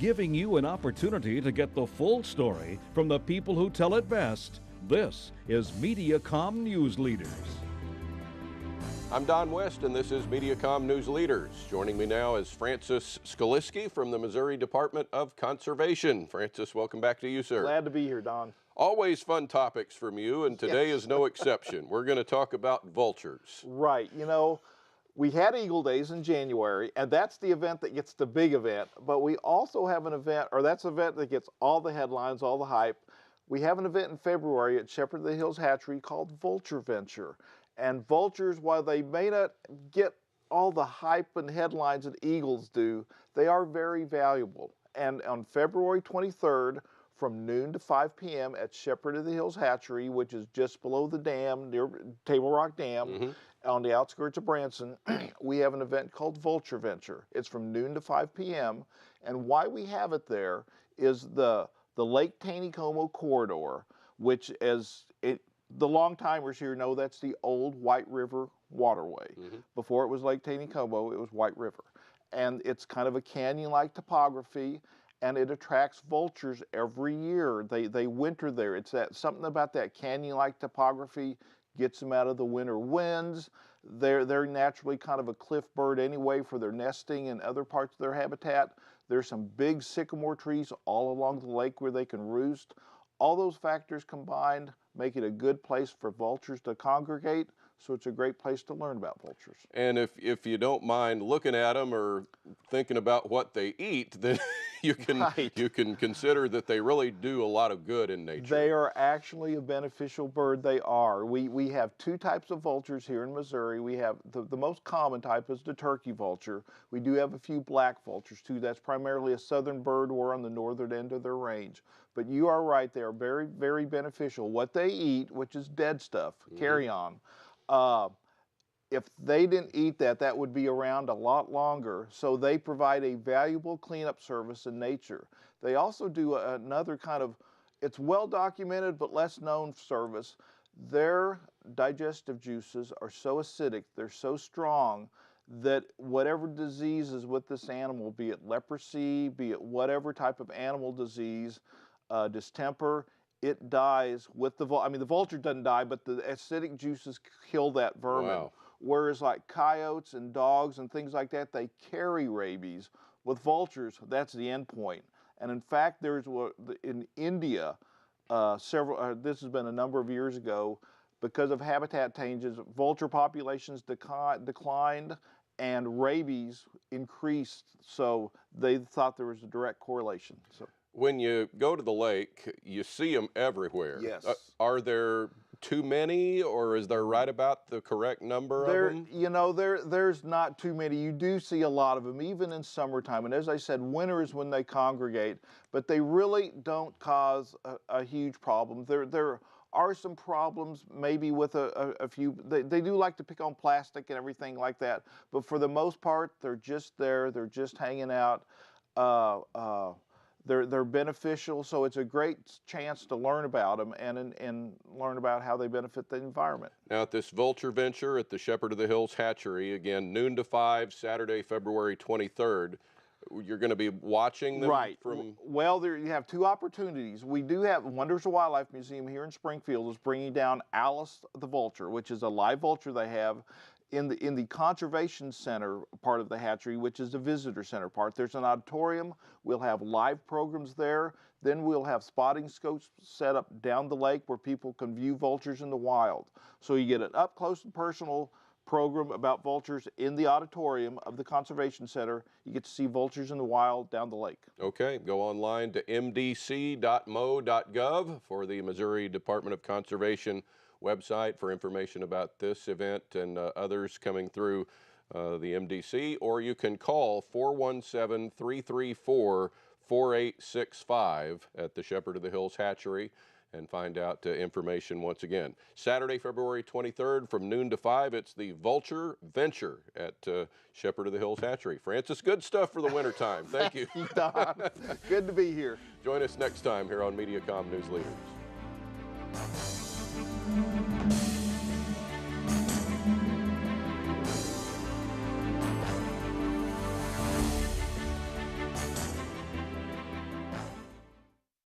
giving you an opportunity to get the full story from the people who tell it best. This is Mediacom News Leaders. I'm Don West, and this is Mediacom News Leaders. Joining me now is Francis Skalicky from the Missouri Department of Conservation. Francis, welcome back to you, sir. Glad to be here, Don. Always fun topics from you, and today is no exception. We're going to talk about vultures. Right. You know, we had Eagle Days in January, and that's the event that gets the big event. But we also have an event, or that's an event that gets all the headlines, all the hype. We have an event in February at Shepherd of the Hills Hatchery called Vulture Venture. And vultures, while they may not get all the hype and headlines that eagles do, they are very valuable. And on February 23rd, from noon to 5 p.m. at Shepherd of the Hills Hatchery, which is just below the dam, near Table Rock Dam, on the outskirts of Branson, we have an event called Vulture Venture. It's from noon to 5 p.m. And why we have it there is the Lake Taneycomo corridor, which the long timers here know that's the old White River waterway. Before it was Lake Taneycomo, it was White River. And it's kind of a canyon-like topography, and it attracts vultures every year. They winter there. It's something about that canyon-like topography gets them out of the winter winds. They're naturally kind of a cliff bird anyway for their nesting and other parts of their habitat. There's some big sycamore trees all along the lake where they can roost. All those factors combined make it a good place for vultures to congregate, so it's a great place to learn about vultures. And if you don't mind looking at them or thinking about what they eat, then you can consider that they really do a lot of good in nature. They are actually a beneficial bird. They are. We have two types of vultures here in Missouri. We have the most common type is the turkey vulture. We do have a few black vultures too. That's primarily a southern bird or on the northern end of their range. But you are right, they are very, very beneficial. What they eat, which is dead stuff, carrion, if they didn't eat that, that would be around a lot longer. So they provide a valuable cleanup service in nature. They also do another kind of, it's well documented but less known service. Their digestive juices are so acidic, they're so strong, that whatever disease is with this animal, be it leprosy, be it whatever type of animal disease, distemper, it dies with the vulture. I mean, the vulture doesn't die, but the acidic juices kill that vermin. Wow. Whereas like coyotes and dogs and things like that, they carry rabies. With vultures, that's the end point. And in fact, there's in India, this has been a number of years ago, because of habitat changes, vulture populations declined and rabies increased. So they thought there was a direct correlation. So. When you go to the lake, you see them everywhere. Yes. Are there too many, or is there right about the correct number of them? You know, there's not too many. You do see a lot of them, even in summertime. And as I said, winter is when they congregate, but they really don't cause a huge problem. There are some problems maybe with a few. They do like to pick on plastic and everything like that, but for the most part, they're just there. They're just hanging out. They're beneficial, so it's a great chance to learn about them and learn about how they benefit the environment. Now at this Vulture Venture at the Shepherd of the Hills Hatchery, again, noon to 5, Saturday, February 23rd, you're going to be watching them? Right. Well, you have two opportunities. We do have Wonders of Wildlife Museum here in Springfield is bringing down Alice the vulture, which is a live vulture they have in the conservation center part of the hatchery, which is the visitor center part. There's an auditorium. We'll have live programs there. Then we'll have spotting scopes set up down the lake where people can view vultures in the wild. So you get an up close and personal program about vultures in the auditorium of the conservation center. You get to see vultures in the wild down the lake. Okay, go online to mdc.mo.gov for the Missouri Department of Conservation website for information about this event and others coming through the MDC, or you can call 417-334-4865 at the Shepherd of the Hills Hatchery and find out information once again. Saturday, February 23rd from noon to 5, it's the Vulture Venture at Shepherd of the Hills Hatchery. Francis, good stuff for the wintertime. Thank you. Don. Good to be here. Join us next time here on Mediacom News Leaders.